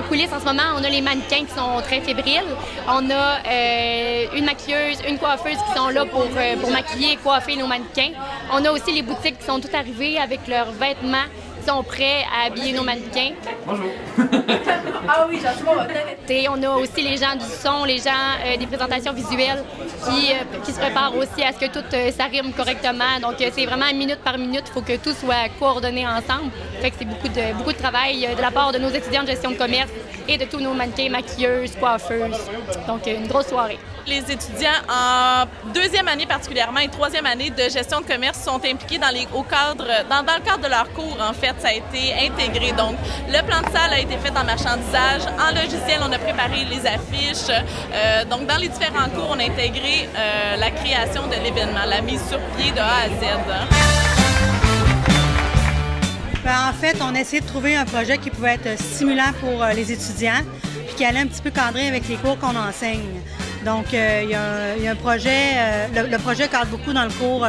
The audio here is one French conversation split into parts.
coulisses, en ce moment, on a les mannequins qui sont très fébriles. On a une maquilleuse, une coiffeuse qui sont là pour maquiller et coiffer nos mannequins. On a aussi les boutiques qui sont toutes arrivées avec leurs vêtements, qui sont prêts à habiller nos mannequins. Bonjour! Ah oui, gentiment. On a aussi les gens du son, les gens des présentations visuelles qui se préparent aussi à ce que tout s'arrime correctement. Donc, c'est vraiment minute par minute, il faut que tout soit coordonné ensemble. Fait que c'est beaucoup de travail de la part de nos étudiants de gestion de commerce et de tous nos mannequins, maquilleuses, coiffeuses. Donc, une grosse soirée. Les étudiants en deuxième année particulièrement et troisième année de gestion de commerce sont impliqués dans le cadre de leur cours, en fait, ça a été intégré. Donc, le plan de salle a été fait en marchandisage. En logiciel, on a préparé les affiches. Donc, dans les différents cours, on a intégré la création de l'événement, la mise sur pied de A à Z. En fait, on a essayé de trouver un projet qui pouvait être stimulant pour les étudiants puis qui allait un petit peu cadrer avec les cours qu'on enseigne. Donc, il y a un projet, le projet cadre beaucoup dans le cours,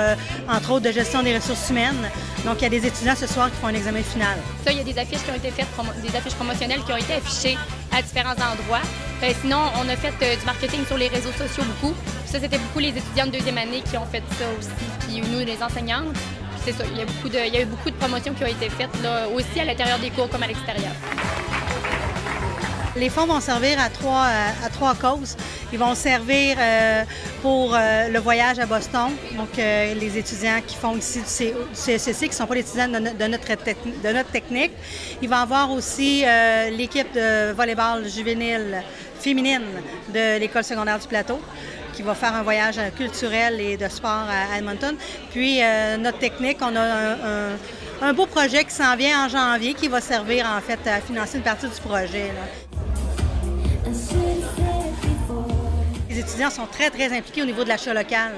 entre autres, de gestion des ressources humaines. Donc, il y a des étudiants ce soir qui font un examen final. Ça, il y a des affiches qui ont été faites, des affiches promotionnelles qui ont été affichées à différents endroits. Sinon, on a fait du marketing sur les réseaux sociaux beaucoup. Puis ça, c'était beaucoup les étudiants de deuxième année qui ont fait ça aussi, puis nous, les enseignantes. C'est ça, il y a eu beaucoup de promotions qui ont été faites là, aussi à l'intérieur des cours comme à l'extérieur. Les fonds vont servir à trois causes. Ils vont servir pour le voyage à Boston, donc les étudiants qui font ici du CECC, qui ne sont pas les étudiants de notre technique. Il va y avoir aussi l'équipe de volleyball juvénile féminine de l'École secondaire du Plateau, qui va faire un voyage culturel et de sport à Edmonton. Puis notre technique, on a un beau projet qui s'en vient en janvier qui va servir en fait à financer une partie du projet, là. Les étudiants sont très, très impliqués au niveau de l'achat local.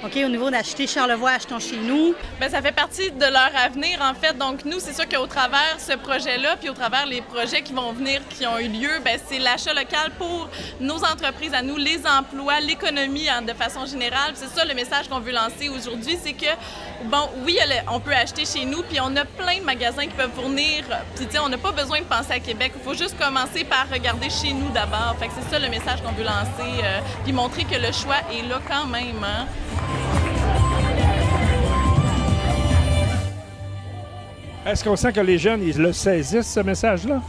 OK, au niveau d'acheter Charlevoix, achetons chez nous. Bien, ça fait partie de leur avenir, en fait. Donc, nous, c'est sûr qu'au travers ce projet-là, puis au travers les projets qui vont venir, qui ont eu lieu, bien, c'est l'achat local pour nos entreprises à nous, les emplois, l'économie de façon générale. C'est ça le message qu'on veut lancer aujourd'hui, c'est que, bon, oui, on peut acheter chez nous, puis on a plein de magasins qui peuvent fournir. Puis, tu sais, on n'a pas besoin de penser à Québec. Il faut juste commencer par regarder chez nous d'abord. Fait que c'est ça le message qu'on veut lancer, puis montrer que le choix est là quand même, hein? Est-ce qu'on sent que les jeunes, ils le saisissent, ce message-là?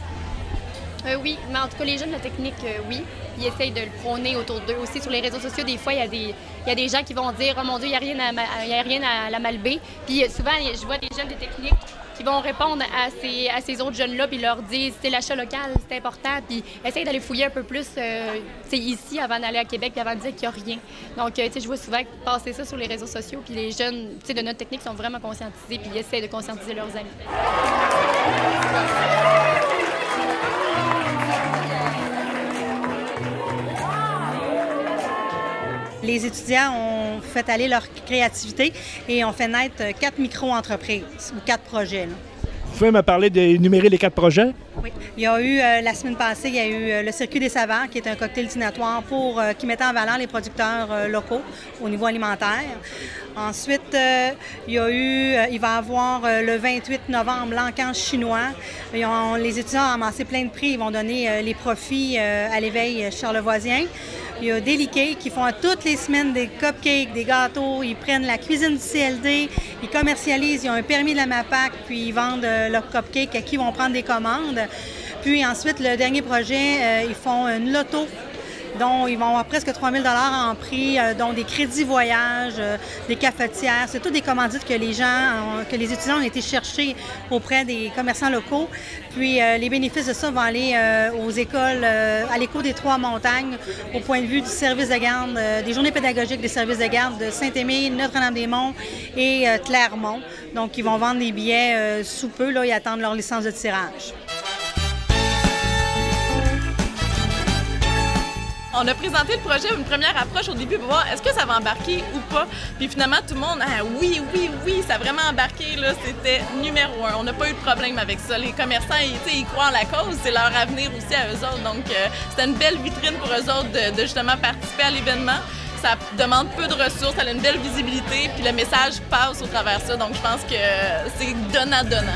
Oui, mais en tout cas, les jeunes de la technique, oui. Ils essayent de le prôner autour d'eux. Aussi, sur les réseaux sociaux, des fois, il y a des gens qui vont dire « Oh mon Dieu, il n'y a rien à la Malbaie ». Puis souvent, je vois des jeunes de technique qui vont répondre à ces autres jeunes-là, puis leur disent « C'est l'achat local, c'est important ». Puis essayent d'aller fouiller un peu plus ici avant d'aller à Québec, puis avant de dire qu'il n'y a rien. Donc, je vois souvent passer ça sur les réseaux sociaux, puis les jeunes de notre technique sont vraiment conscientisés, puis ils essaient de conscientiser leurs amis. Les étudiants ont fait aller leur créativité et ont fait naître 4 micro-entreprises ou 4 projets, là. Vous pouvez me parler d'énumérer les 4 projets? Oui. Il y a eu, la semaine passée, il y a eu le Circuit des savants, qui est un cocktail dînatoire qui mettait en valeur les producteurs locaux au niveau alimentaire. Ensuite, il va y avoir le 28 novembre l'encan chinois. Les étudiants ont amassé plein de prix. Ils vont donner les profits à l'éveil charlevoisien. Il y a Déliqué qui font toutes les semaines des cupcakes, des gâteaux. Ils prennent la cuisine du CLD, ils commercialisent, ils ont un permis de la MAPAC, puis ils vendent leurs cupcakes à qui ils vont prendre des commandes. Puis ensuite, le dernier projet, ils font une loto dont ils vont avoir presque 3 000 $ en prix, dont des crédits voyage, des cafetières. C'est tout des commandites que les étudiants ont été chercher auprès des commerçants locaux. Puis les bénéfices de ça vont aller aux écoles, à l'Éco des Trois-Montagnes, au point de vue du service de garde, des journées pédagogiques des services de garde de Saint-Émile, Notre-Dame-des-Monts et Clermont. Donc, ils vont vendre des billets sous peu, là, et attendre leur licence de tirage. On a présenté le projet, une première approche au début pour voir est-ce que ça va embarquer ou pas. Puis finalement, tout le monde, ah, oui, ça a vraiment embarqué. Là, c'était numéro 1. On n'a pas eu de problème avec ça. Les commerçants, ils croient en la cause, c'est leur avenir aussi à eux autres. Donc, c'était une belle vitrine pour eux autres de justement participer à l'événement. Ça demande peu de ressources, ça a une belle visibilité, puis le message passe au travers de ça. Donc, je pense que c'est donnant-donnant.